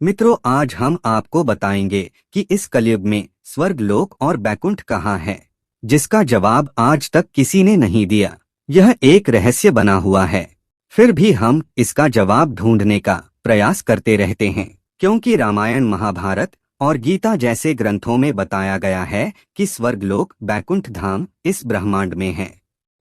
मित्रों, आज हम आपको बताएंगे कि इस कलयुग में स्वर्ग लोक और बैकुंठ कहाँ है, जिसका जवाब आज तक किसी ने नहीं दिया। यह एक रहस्य बना हुआ है। फिर भी हम इसका जवाब ढूंढने का प्रयास करते रहते हैं, क्योंकि रामायण, महाभारत और गीता जैसे ग्रंथों में बताया गया है कि स्वर्ग लोक, बैकुंठ धाम इस ब्रह्मांड में है।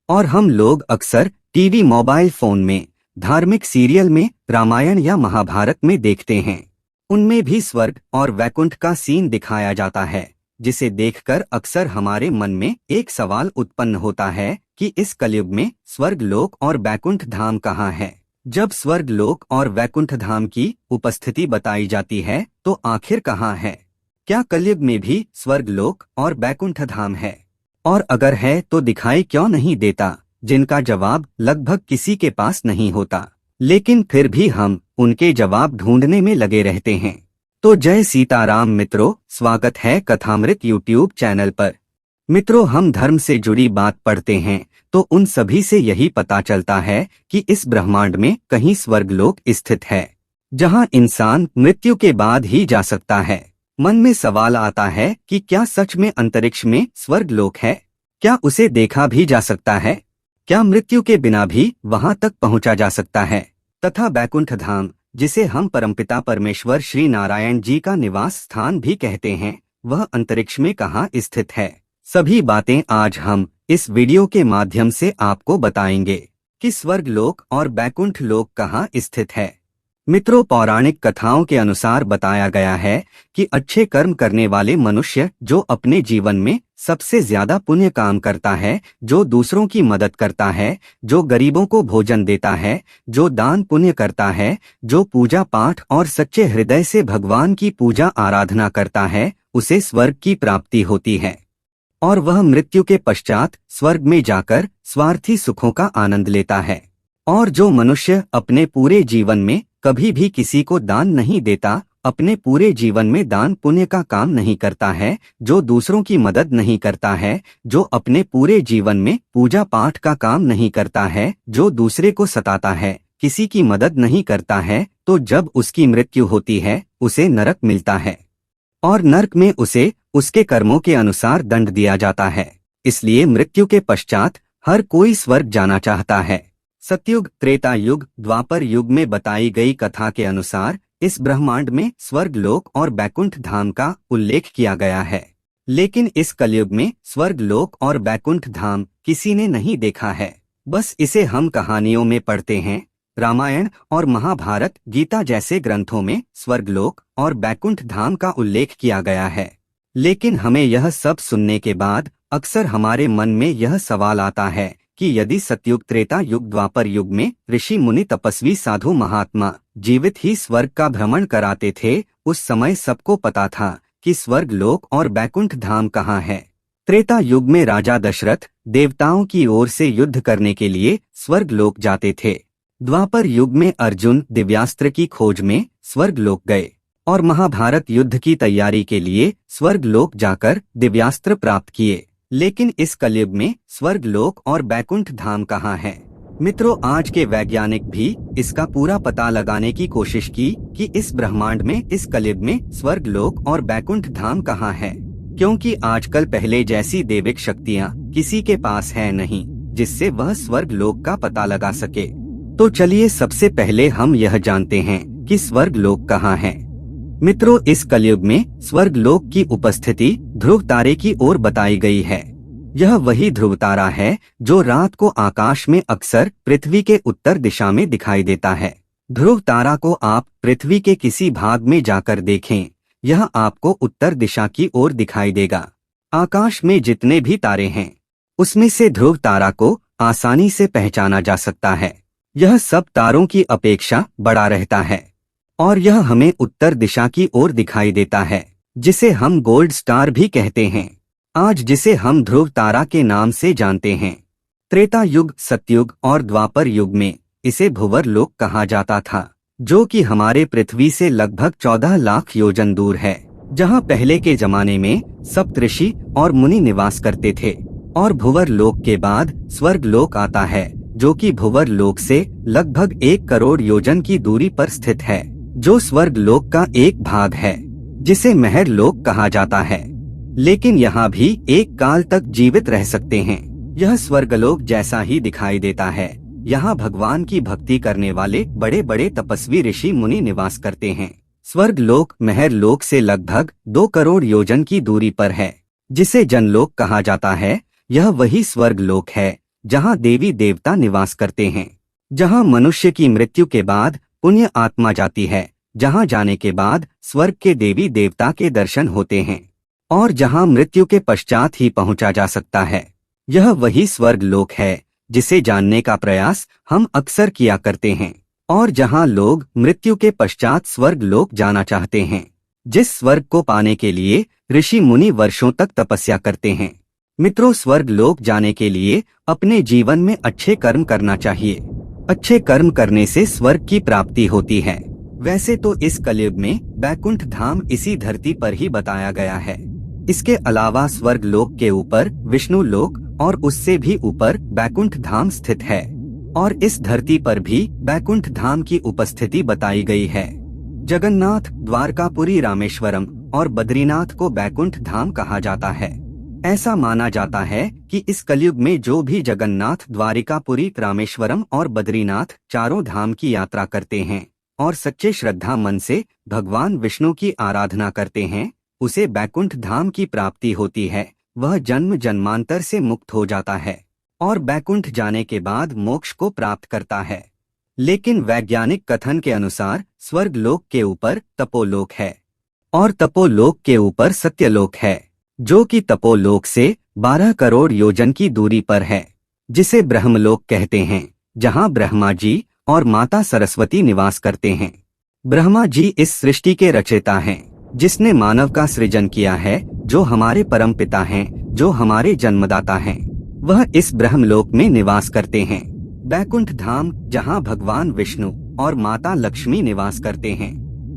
और हम लोग अक्सर टीवी, मोबाइल फोन में, धार्मिक सीरियल में रामायण या महाभारत में देखते हैं। उनमें भी स्वर्ग और वैकुंठ का सीन दिखाया जाता है, जिसे देखकर अक्सर हमारे मन में एक सवाल उत्पन्न होता है कि इस कलयुग में स्वर्ग लोक और बैकुंठ धाम कहाँ है। जब स्वर्ग लोक और वैकुंठ धाम की उपस्थिति बताई जाती है, तो आखिर कहाँ है? क्या कलयुग में भी स्वर्ग लोक और बैकुंठ धाम है? और अगर है तो दिखाई क्यों नहीं देता? जिनका जवाब लगभग किसी के पास नहीं होता, लेकिन फिर भी हम उनके जवाब ढूंढने में लगे रहते हैं। तो जय सीताराम मित्रों, स्वागत है कथामृत यूट्यूब चैनल पर। मित्रों, हम धर्म से जुड़ी बात पढ़ते हैं तो उन सभी से यही पता चलता है कि इस ब्रह्मांड में कहीं स्वर्गलोक स्थित है, जहां इंसान मृत्यु के बाद ही जा सकता है। मन में सवाल आता है कि क्या सच में अंतरिक्ष में स्वर्गलोक है? क्या उसे देखा भी जा सकता है? क्या मृत्यु के बिना भी वहां तक पहुंचा जा सकता है? तथा बैकुंठ धाम, जिसे हम परमपिता परमेश्वर श्री नारायण जी का निवास स्थान भी कहते हैं, वह अंतरिक्ष में कहाँ स्थित है? सभी बातें आज हम इस वीडियो के माध्यम से आपको बताएंगे कि स्वर्ग लोक और बैकुंठ लोक कहाँ स्थित है। मित्रों, पौराणिक कथाओं के अनुसार बताया गया है कि अच्छे कर्म करने वाले मनुष्य जो अपने जीवन में सबसे ज्यादा पुण्य काम करता है, जो दूसरों की मदद करता है, जो गरीबों को भोजन देता है, जो दान पुण्य करता है, जो पूजा पाठ और सच्चे हृदय से भगवान की पूजा आराधना करता है, उसे स्वर्ग की प्राप्ति होती है और वह मृत्यु के पश्चात स्वर्ग में जाकर स्वार्थी सुखों का आनंद लेता है। और जो मनुष्य अपने पूरे जीवन में कभी भी किसी को दान नहीं देता, अपने पूरे जीवन में दान पुण्य का काम नहीं करता है, जो दूसरों की मदद नहीं करता है, जो अपने पूरे जीवन में पूजा पाठ का काम नहीं करता है, जो दूसरे को सताता है, किसी की मदद नहीं करता है, तो जब उसकी मृत्यु होती है उसे नरक मिलता है और नरक में उसे उसके कर्मों के अनुसार दंड दिया जाता है। इसलिए मृत्यु के पश्चात हर कोई स्वर्ग जाना चाहता है। सतयुग, त्रेता युग, द्वापर युग में बताई गई कथा के अनुसार इस ब्रह्मांड में स्वर्ग लोक और बैकुंठ धाम का उल्लेख किया गया है, लेकिन इस कलयुग में स्वर्ग लोक और बैकुंठ धाम किसी ने नहीं देखा है। बस इसे हम कहानियों में पढ़ते हैं। रामायण और महाभारत, गीता जैसे ग्रंथों में स्वर्ग लोक और बैकुंठ धाम का उल्लेख किया गया है, लेकिन हमें यह सब सुनने के बाद अक्सर हमारे मन में यह सवाल आता है कि यदि सतयुग, त्रेता युग, द्वापर युग में ऋषि मुनि, तपस्वी, साधु, महात्मा जीवित ही स्वर्ग का भ्रमण कराते थे, उस समय सबको पता था कि स्वर्ग लोक और बैकुंठ धाम कहाँ है। त्रेता युग में राजा दशरथ देवताओं की ओर से युद्ध करने के लिए स्वर्ग लोक जाते थे। द्वापर युग में अर्जुन दिव्यास्त्र की खोज में स्वर्ग लोक गए और महाभारत युद्ध की तैयारी के लिए स्वर्ग लोक जाकर दिव्यास्त्र प्राप्त किए। लेकिन इस कलयुग में स्वर्ग लोक और बैकुंठ धाम कहाँ है? मित्रों, आज के वैज्ञानिक भी इसका पूरा पता लगाने की कोशिश की कि इस ब्रह्मांड में, इस कलयुग में स्वर्ग लोक और बैकुंठ धाम कहाँ है, क्योंकि आजकल पहले जैसी दैविक शक्तियाँ किसी के पास है नहीं जिससे वह स्वर्ग लोक का पता लगा सके। तो चलिए सबसे पहले हम यह जानते हैं कि स्वर्ग लोक कहाँ है। मित्रों, इस कलयुग में स्वर्ग लोक की उपस्थिति ध्रुव तारे की ओर बताई गई है। यह वही ध्रुव तारा है जो रात को आकाश में अक्सर पृथ्वी के उत्तर दिशा में दिखाई देता है। ध्रुव तारा को आप पृथ्वी के किसी भाग में जाकर देखें, यह आपको उत्तर दिशा की ओर दिखाई देगा। आकाश में जितने भी तारे हैं, उसमें से ध्रुव तारा को आसानी से पहचाना जा सकता है। यह सब तारों की अपेक्षा बड़ा रहता है और यह हमें उत्तर दिशा की ओर दिखाई देता है, जिसे हम गोल्ड स्टार भी कहते हैं, आज जिसे हम ध्रुव तारा के नाम से जानते हैं। त्रेता युग, सतयुग और द्वापर युग में इसे भुवर लोक कहा जाता था, जो कि हमारे पृथ्वी से लगभग 14 लाख योजन दूर है, जहां पहले के जमाने में सप्तऋषि और मुनि निवास करते थे। और भुवर लोक के बाद स्वर्ग लोक आता है, जो कि भुवर लोक से लगभग 1 करोड़ योजन की दूरी पर स्थित है, जो स्वर्ग लोक का एक भाग है, जिसे महर लोक कहा जाता है। लेकिन यहाँ भी एक काल तक जीवित रह सकते हैं। यह स्वर्गलोक जैसा ही दिखाई देता है। यहाँ भगवान की भक्ति करने वाले बड़े बड़े तपस्वी ऋषि मुनि निवास करते हैं। स्वर्ग लोक महर लोक से लगभग 2 करोड़ योजन की दूरी पर है, जिसे जनलोक कहा जाता है। यह वही स्वर्ग लोक है जहाँ देवी देवता निवास करते हैं, जहाँ मनुष्य की मृत्यु के बाद पुण्य आत्मा जाती है, जहाँ जाने के बाद स्वर्ग के देवी देवता के दर्शन होते हैं और जहाँ मृत्यु के पश्चात ही पहुँचा जा सकता है। यह वही स्वर्ग लोक है जिसे जानने का प्रयास हम अक्सर किया करते हैं और जहाँ लोग मृत्यु के पश्चात स्वर्ग लोक जाना चाहते हैं, जिस स्वर्ग को पाने के लिए ऋषि मुनि वर्षों तक तपस्या करते हैं। मित्रों, स्वर्ग लोक जाने के लिए अपने जीवन में अच्छे कर्म करना चाहिए। अच्छे कर्म करने से स्वर्ग की प्राप्ति होती है। वैसे तो इस कलयुग में बैकुंठ धाम इसी धरती पर ही बताया गया है। इसके अलावा स्वर्ग लोक के ऊपर विष्णु लोक और उससे भी ऊपर बैकुंठ धाम स्थित है और इस धरती पर भी बैकुंठ धाम की उपस्थिति बताई गई है। जगन्नाथ, द्वारकापुरी, रामेश्वरम और बद्रीनाथ को बैकुंठ धाम कहा जाता है। ऐसा माना जाता है कि इस कलयुग में जो भी जगन्नाथ, द्वारिकापुरी, रामेश्वरम और बद्रीनाथ चारों धाम की यात्रा करते हैं और सच्चे श्रद्धा मन से भगवान विष्णु की आराधना करते हैं, उसे बैकुंठ धाम की प्राप्ति होती है। वह जन्म जन्मांतर से मुक्त हो जाता है और बैकुंठ जाने के बाद मोक्ष को प्राप्त करता है। लेकिन वैज्ञानिक कथन के अनुसार स्वर्ग लोक के ऊपर तपोलोक है और तपोलोक के ऊपर सत्यलोक है, जो कि तपोलोक से 12 करोड़ योजन की दूरी पर है, जिसे ब्रह्मलोक कहते हैं, जहां ब्रह्मा जी और माता सरस्वती निवास करते हैं। ब्रह्मा जी इस सृष्टि के रचयिता हैं, जिसने मानव का सृजन किया है, जो हमारे परम पिता हैं, जो हमारे जन्मदाता हैं। वह इस ब्रह्मलोक में निवास करते हैं। बैकुंठ धाम, जहां भगवान विष्णु और माता लक्ष्मी निवास करते हैं,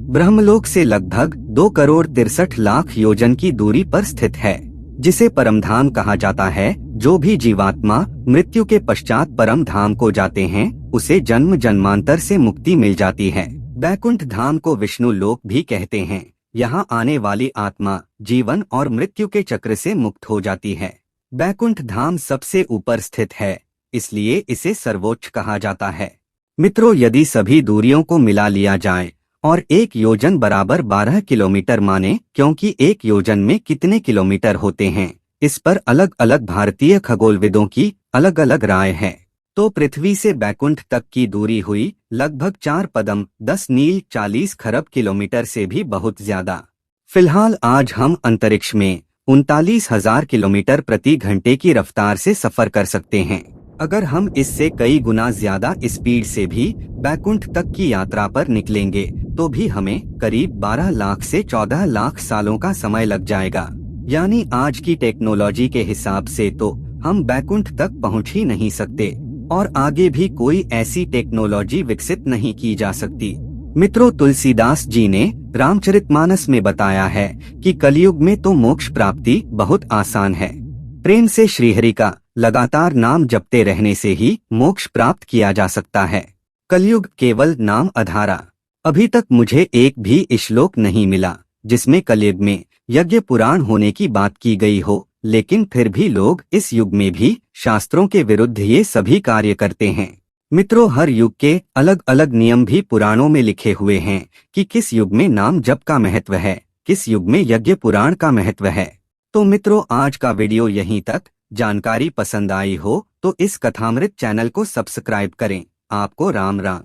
ब्रह्मलोक से लगभग 2 करोड़ 63 लाख योजन की दूरी पर स्थित है, जिसे परम धाम कहा जाता है। जो भी जीवात्मा मृत्यु के पश्चात परम धाम को जाते हैं, उसे जन्म जन्मांतर से मुक्ति मिल जाती है। बैकुंठ धाम को विष्णु लोक भी कहते हैं। यहाँ आने वाली आत्मा जीवन और मृत्यु के चक्र से मुक्त हो जाती है। बैकुंठ धाम सबसे ऊपर स्थित है, इसलिए इसे सर्वोच्च कहा जाता है। मित्रों, यदि सभी दूरियों को मिला लिया जाए और एक योजन बराबर 12 किलोमीटर माने, क्योंकि एक योजन में कितने किलोमीटर होते हैं, इस पर अलग अलग भारतीय खगोलविदों की अलग अलग राय है, तो पृथ्वी से बैकुंठ तक की दूरी हुई लगभग 4 पदम 10 नील 40 खरब किलोमीटर से भी बहुत ज्यादा। फिलहाल आज हम अंतरिक्ष में 39,000 किलोमीटर प्रति घंटे की रफ्तार से सफर कर सकते हैं। अगर हम इससे कई गुना ज्यादा स्पीड से भी बैकुंठ तक की यात्रा पर निकलेंगे, तो भी हमें करीब 12 लाख से 14 लाख सालों का समय लग जाएगा। यानी आज की टेक्नोलॉजी के हिसाब से तो हम बैकुंठ तक पहुंच ही नहीं सकते और आगे भी कोई ऐसी टेक्नोलॉजी विकसित नहीं की जा सकती। मित्रों, तुलसीदास जी ने रामचरितमानस में बताया है कि कलयुग में तो मोक्ष प्राप्ति बहुत आसान है। प्रेम से श्रीहरि का लगातार नाम जपते रहने से ही मोक्ष प्राप्त किया जा सकता है। कलयुग केवल नाम आधारा। अभी तक मुझे एक भी श्लोक नहीं मिला जिसमें कलयुग में यज्ञ पुराण होने की बात की गई हो, लेकिन फिर भी लोग इस युग में भी शास्त्रों के विरुद्ध ये सभी कार्य करते हैं। मित्रों, हर युग के अलग अलग नियम भी पुराणों में लिखे हुए हैं कि किस युग में नाम जप का महत्व है, किस युग में यज्ञ पुराण का महत्व है। तो मित्रों, आज का वीडियो यहीं तक। जानकारी पसंद आई हो तो इस कथामृत चैनल को सब्सक्राइब करें। आपको राम राम।